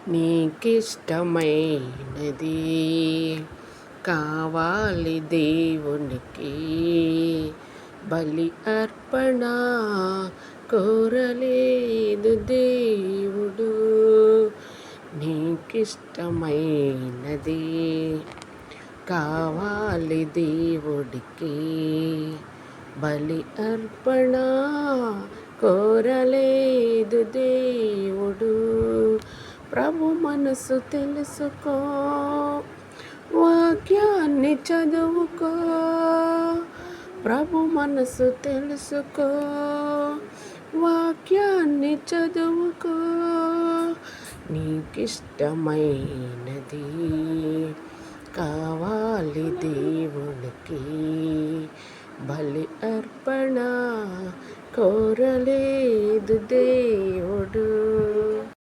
నీకిష్టమైనది కావాలి దేవునికి, బలి అర్పణ కోరలేదు దేవుడు. నీకిష్టమైనది కావాలి దేవుడికి, బలి అర్పణ కోరలేదు దేవుడు. ప్రభు మనసు తెలుసుకో, వాక్యాన్ని చదువుకో. ప్రభు మనసు తెలుసుకో, వాక్యాన్ని చదువుకో. నీకిష్టమైనది కావాలి దేవునికి, బలి అర్పణ కోరలేదు దేవుడు.